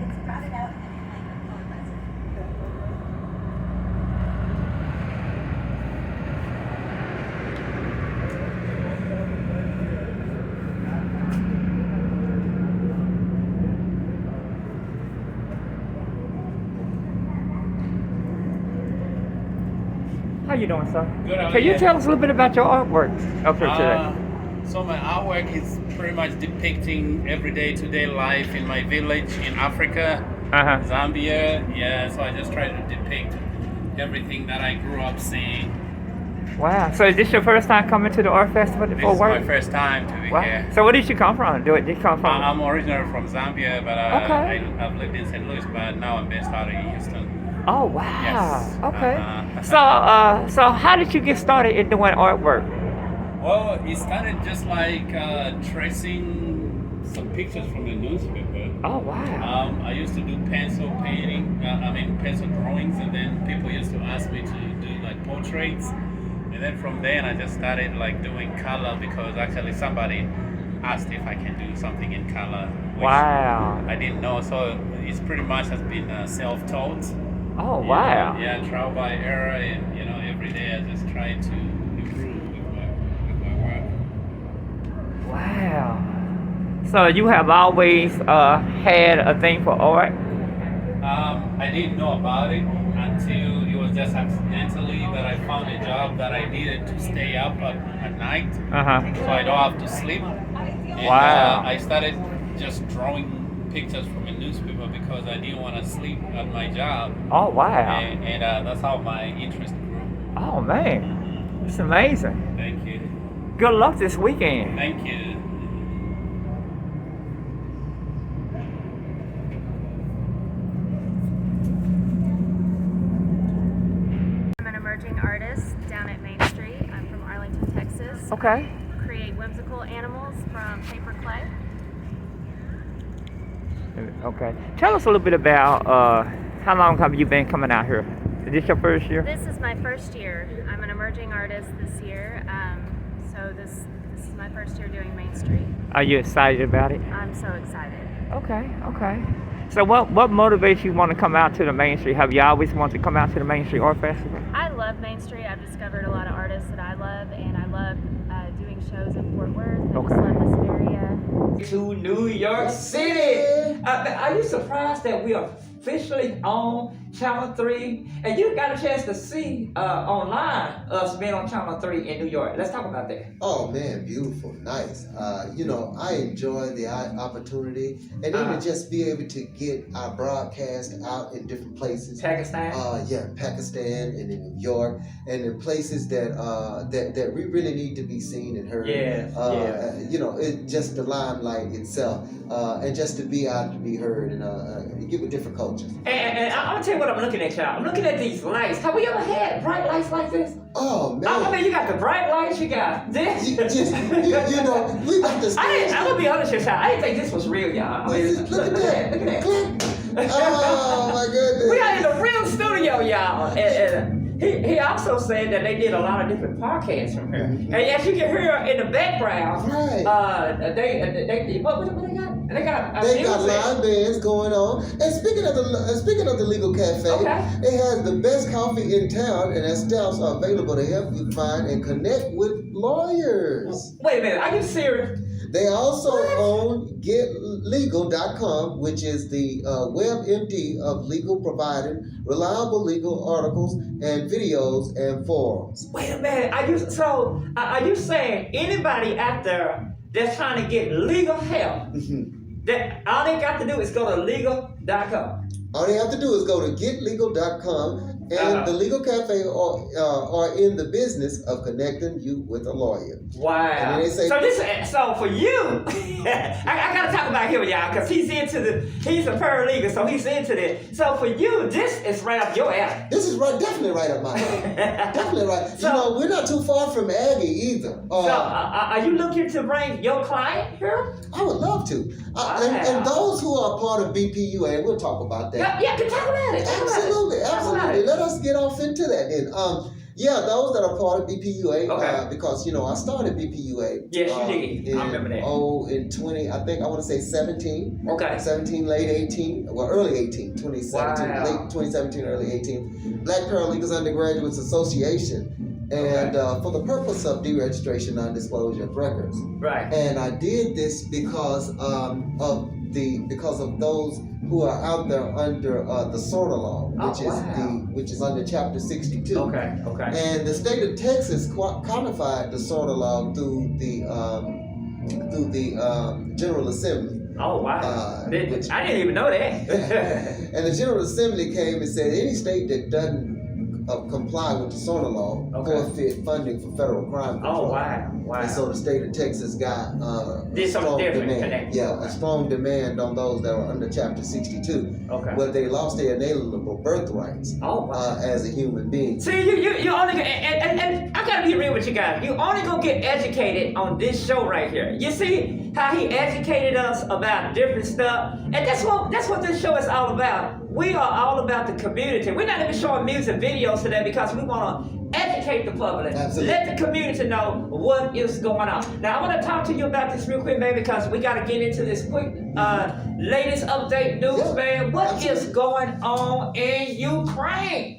It's crowded out and How you doing, sir? Good. Can you tell us a little bit about your artwork up here today? So my artwork is pretty much depicting today life in my village in Africa, Zambia. Yeah, so I just try to depict everything that I grew up seeing. Wow. So is this your first time coming to the art festival This for is work? my first time to be Wow. here. So where did you come from? Did you come from? I'm originally from Zambia, but Okay. I've lived in St. Louis, but now I'm based out in Houston. Oh wow. Yes. Okay. Uh-huh. So how did you get started in doing artwork? Well, it started just like tracing some pictures from the newspaper. Oh wow. I used to do pencil painting, pencil drawings, and then people used to ask me to do like portraits. And then from then I just started like doing color because actually somebody asked if I can do something in color. Which Wow. I didn't know, so it's pretty much has been self-taught. Oh wow. Yeah, trial by error, and every day I just try to improve with my work. Wow. So you have always had a thing for art? I didn't know about it until it was just accidentally that I found a job that I needed to stay up at night, so I don't have to sleep. And, Wow. I started just drawing pictures from a newspaper because I didn't want to sleep at my job, Oh wow. and that's how my interest grew. Oh man. It's amazing. Thank you. Good luck this weekend. Thank you. I'm an emerging artist down at Main Street. I'm from Arlington, Texas. Okay. Create whimsical animals from paper clay. Okay. Tell us a little bit about how long have you been coming out here? Is this your first year? This is my first year. I'm an emerging artist this year. So this is my first year doing Main Street. Are you excited about it? I'm so excited. Okay, okay. So what motivates you want to come out to the Main Street? Have you always wanted to come out to the Main Street Art Festival? I love Main Street. I've discovered a lot of artists that I love, and I love doing shows in Fort Worth. I Okay. just love this area. To New York City. Are you surprised that we are officially on Channel 3? And you got a chance to see online us being on Channel 3 in New York. Let's talk about that. Oh man, beautiful, nice. I enjoy the opportunity and even to just be able to get our broadcast out in different places. Pakistan? Pakistan and in New York and in places that we really need to be seen and heard. It just the limelight itself, and just to be out to be heard and get with different cultures. And I'm gonna tell you what I'm looking at, y'all. I'm looking at these lights. Have we ever had bright lights like this? Oh man! I mean, you got the bright lights. You got this. We got the. I'm gonna be honest with y'all. I didn't think this was real, y'all. I mean, Look at that! Click. Oh my goodness! We are in the real studio, y'all. And he also said that they did a lot of different podcasts from here. And as you can hear in the background, Right. they what they got? They got They music. got live bands going on. And speaking of the Legal Cafe, it has the best coffee in town, and their staffs are available to help you find and connect with lawyers. Wait a minute, are you serious? They also own GetLegal.com, which is the WebMD of legal providing reliable legal articles and videos and forums. Wait a minute, are you saying anybody out there that's trying to get legal help, that all they got to do is go to legal.com? All they have to do is go to GetLegal.com, and the Legal Cafe are in the business of connecting you with a lawyer. Wow. And then they say, so for you, I gotta talk about him, y'all, because he's a paralegal, so he's into this. So for you, this is right up your alley. this is definitely right up my alley. Definitely right. So- we're not too far from Aggie either. Are you looking to bring your client here? I would love to. And those who are part of BPUA, we'll talk about that. Yeah, talk about it. Absolutely. Let us get off into that then. Those that are part of BPUA, because I started BPUA. Yes, you did. I remember that. In 20, I think I want to say 17. Okay. 17, late 18, early 18, 2017, Wow. late 2017, early 18. Black Paralegals Undergraduates Association, and for the purpose of deregistration, non-disclosure of records. Right. And I did this because of those who are out there under the SORNA law, which is under Chapter 62. Okay. And the state of Texas codified the SORNA law through the General Assembly. Oh wow! I didn't even know that. And the General Assembly came and said any state that doesn't comply with the SORNA law, forfeit funding for federal crime control. Oh, wow. And so the state of Texas got Did something strong different demand. connected. Yeah, a strong demand on those that were under Chapter 62. Okay. Where they lost their inalienable birthrights as a human being. See, you only and I gotta be real with you guys. You only gonna get educated on this show right here. You see how he educated us about different stuff, and that's what this show is all about. We are all about the community. We're not even showing music videos today because we want to educate the public. Absolutely. Let the community know what is going on. Now, I want to talk to you about this real quick, man, because we got to get into this quick latest update news, man. What is going on in Ukraine?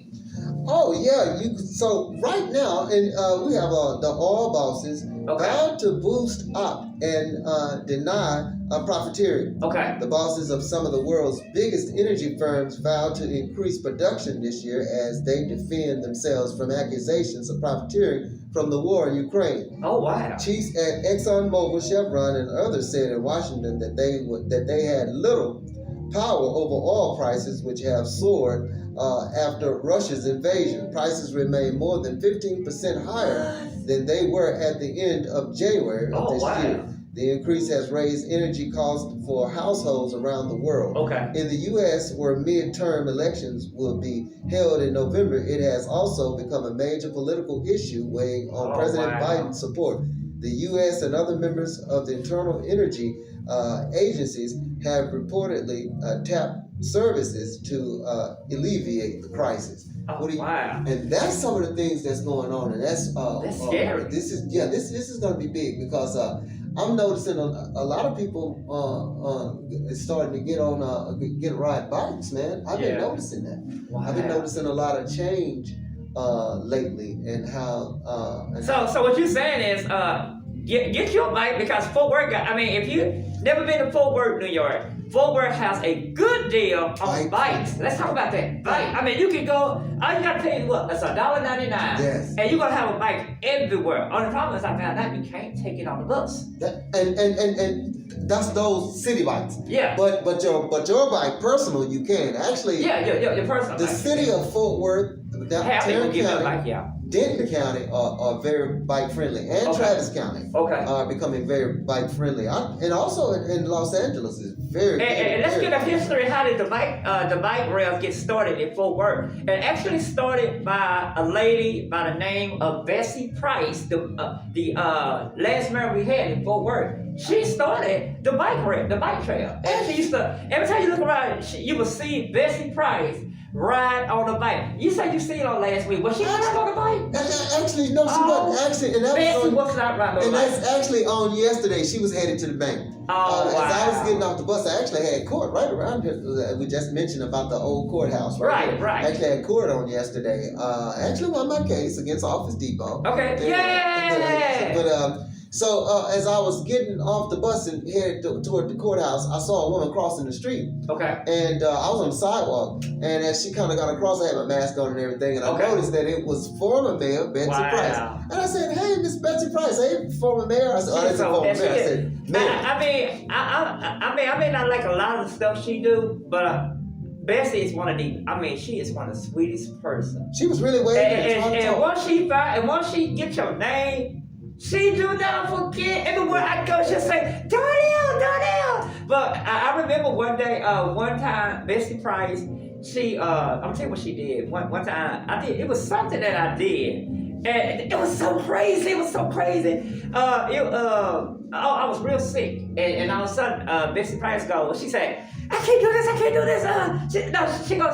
Oh yeah, so right now, and we have the oil bosses vowed to boost up and deny profiteering. Okay. The bosses of some of the world's biggest energy firms vowed to increase production this year as they defend themselves from accusations of profiteering from the war in Ukraine. Oh wow. Chiefs at ExxonMobil, Chevron, and others said in Washington that they had little power over oil prices, which have soared after Russia's invasion. Prices remain more than 15% higher than they were at the end of January of this year. The increase has raised energy costs for households around the world. Okay. In the U.S., where midterm elections will be held in November, it has also become a major political issue weighing on President Biden's support. The U.S. and other members of the Internal Energy agencies have reportedly tapped services to alleviate the crisis. And that's some of the things that's going on, and that's scary. This is going to be big because I'm noticing a lot of people starting to get ride bikes, man. I've been noticing that. I've been noticing a lot of change lately, and how. So what you're saying is, get your bike because Fort Worth. If you never been to Fort Worth, New York, Fort Worth has a good deal on bikes. Let's talk about that. Bike. You can go. All you gotta pay is what? That's $1.99. Yes. And you're gonna have a bike everywhere. Only problem is I found out you can't take it on the bus. And that's those city bikes. Yeah. But your bike, personal, you can actually. Yeah, your personal. The bike. city of Fort Worth, Tarrant County, Denton County are very bike friendly, and Travis County are becoming very bike friendly. And also in Los Angeles is very. And let's get a history. How did the bike rails get started in Fort Worth? It actually started by a lady by the name of Bessie Price, the last mayor we had in Fort Worth. She started the bike trail, and she used to. Every time you look around, you will see Bessie Price ride on a bike. You said you seen her last week. Was she riding on a bike? Actually, no, she wasn't. Actually, and Bessie was not riding on a bike. And that's actually on yesterday. She was headed to the bank. As I was getting off the bus, I actually had court right around here. We just mentioned about the old courthouse, right? Right. I actually had court on yesterday. Actually won my case against Office Depot. Okay. Yeah. But so as I was getting off the bus and headed toward the courthouse, I saw a woman crossing the street. Okay. And I was on the sidewalk, and as she kind of got across, I had my mask on and everything, and I noticed that it was former Mayor Betsy Price. And I said, "Hey, Miss Betsy Price, hey, former Mayor." I said, "Oh, that's a former mayor." I said, "Mayor." I may not like a lot of the stuff she do, but Bessie is one of the. She is one of the sweetest person. She was really waving. And once she get your name. She do not forget. Everywhere I go, she'll say, Darnell. But I remember one day, one time, Bessie Price, she, I'm gonna tell you what she did. One time, it was something that I did. And it was so crazy. I was real sick. And all of a sudden, Bessie Price goes, she said, I can't do this.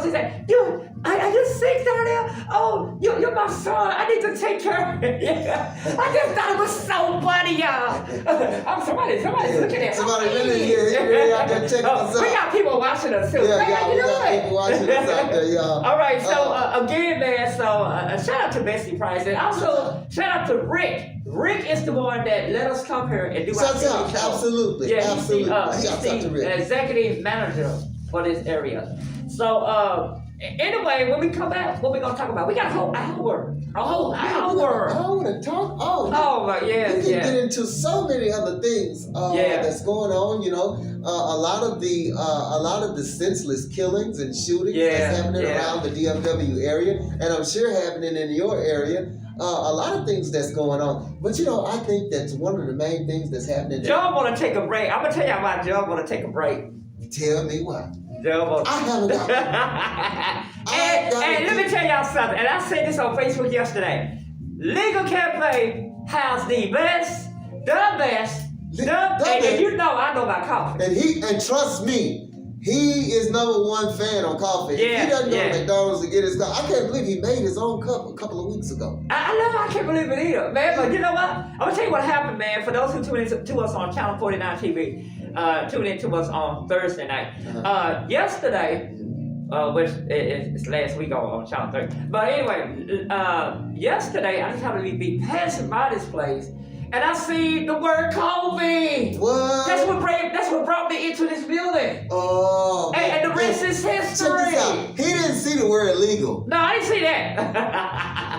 She said, are you sick, Darnell? Oh, you're my son. I need to take care of it. I just thought it was so funny, y'all. Somebody's looking at me. Somebody really out there checking us out. We got people watching us too. Yeah, we got people watching us out there, y'all. All right, so again, man, shout out to Bessie Price. And also, shout out to Rick. Rick is the one that let us come here and do our TV show. Absolutely. Yeah, absolutely. he's the executive manager for this area. So Anyway, when we come back, what we gonna talk about? We got a whole hour. A whole hour. Hour to talk. Oh, my, yeah, we can get into so many other things that's going on. You know, a lot of the senseless killings and shootings that's happening around the DFW area, and I'm sure happening in your area. A lot of things that's going on, but you know, I think that's one of the main things that's happening. Joe want to take a break. I'm gonna tell you why Joe want to take a break. Tell me why. Joe I haven't got and let me tell y'all something. And I said this on Facebook yesterday. Legal Cafe has the best, and you know I know about coffee. And trust me. He is #1 fan on coffee. Yeah, he doesn't go to McDonald's to get his coffee. I can't believe he made his own cup a couple of weeks ago. I know, I can't believe it either, man. But you know what? I'm gonna tell you what happened, man. For those who tune in to us on Channel 49 TV, tune in to us on Thursday night. Yesterday, which is last week on Channel 30. But anyway, yesterday I just happened to be passing by this place. And I see the word coffee. What? That's what brought me into this building. Oh. And the rest is history. Check this out. He didn't see the word illegal. No, I didn't see that.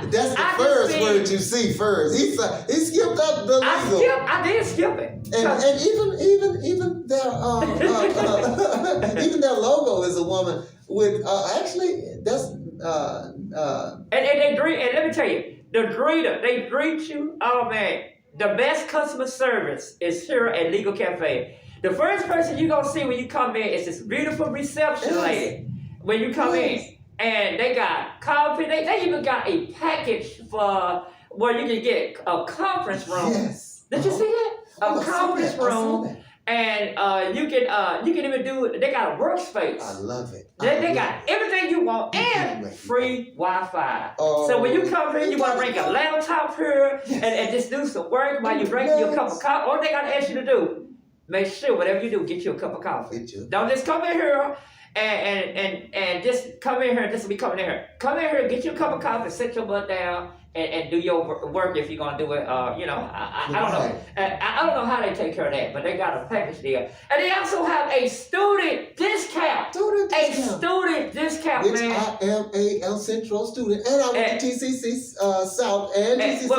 That's the first word you see first. He skipped up the legal. I did skip it. And even their even their logo is a woman with actually that's and they greet, and let me tell you, the greeter, they greet you. Oh man. The best customer service is here at Legal Cafe. The first person you're gonna see when you come in is this beautiful reception lady. When you come in, and they got coffee. They even got a package for where you can get a conference room. Yes. Did you see that? A conference room. And you can even do. They got a workspace. I love it. They got everything you want and free Wi-Fi. So when you come in, you want to bring a laptop here and just do some work while you drink your cup of coffee. All they got to ask you to do, make sure whatever you do, get you a cup of coffee. Don't just come in here and just come in here just to be coming in here. Come in here, get you a cup of coffee, sit your butt down. And do your work if you're gonna do it. I don't know. I don't know how they take care of that, but they got a package deal, and they also have a student discount. Student discount, which man. I am a El Centro student, and I went to TCC South and TCC.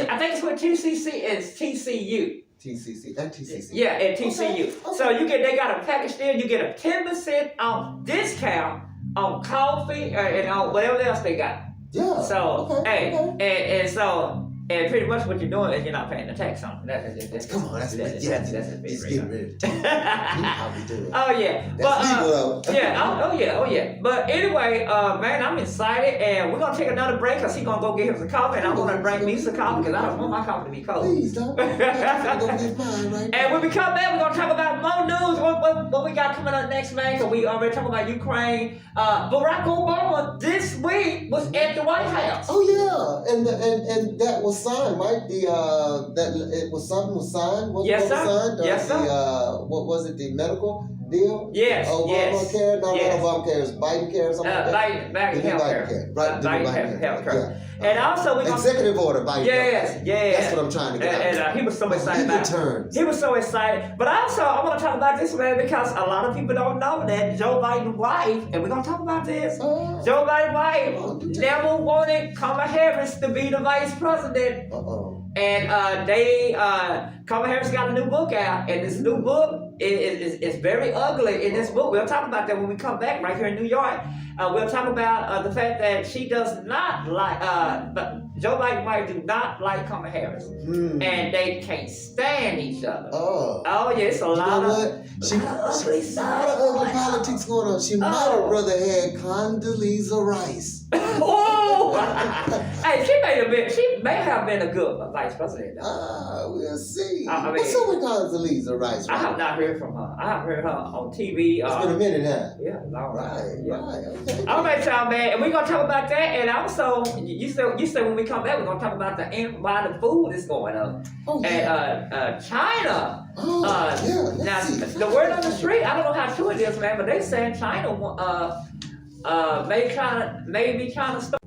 I think it's what TCC is. TCU. TCC and TCC. Yeah, and TCU. Okay. So they got a package deal. You get a 10% off discount on coffee and on whatever else they got. Yeah. So, and pretty much what you're doing is you're not paying the tax on it. That's Come on, that's a big He's getting ready to talk. How we do it. Oh yeah. That's legal though. Yeah. Oh yeah. But anyway, man, I'm excited, and we're gonna take another break because he's gonna go get him some coffee, and I'm gonna bring me some coffee because I don't want my coffee to be cold. Please don't. I'm gonna go get mine right now. And when we come back, we're gonna talk about more news. What we got coming up next, man? Because we already talking about Ukraine. Barack Obama this week was at the White House. Oh yeah, and that was signed, right? Something was signed. Yes, sir. Signed? Yes, sir. What was it? The medical deal? Yes. Obamacare? No, not Obamacare. It's Biden-care or something like that. Biden healthcare. Right. Biden healthcare. Yeah. And also we executive order Biden. Yes. That's what I'm trying to get at. And he was so excited about it. He was so excited. But also I want to talk about this, man, because a lot of people don't know that Joe Biden's wife, and we're gonna talk about this. Joe Biden's wife never wanted Kamala Harris to be the vice president. And Kamala Harris got a new book out, and this new book is very ugly. In this book, we'll talk about that when we come back right here in New York. We'll talk about the fact that she does not like, Joe Biden's wife do not like Kamala Harris, and they can't stand each other. Oh yeah, it's a lot of ugly politics going on. She might have rather had Condoleezza Rice. Hey, she may have been a good vice president. We'll see. What's up with Condoleezza Rice? I have not heard from her. I have heard her on TV. It's been a minute, huh? Yeah, long time. Right. Okay. All right, y'all, man, and we're gonna talk about that, and also you said when we come back, we're gonna talk about why the food is going up. And China. Now the word on the street, I don't know how true it is, man, but they saying China may be trying to start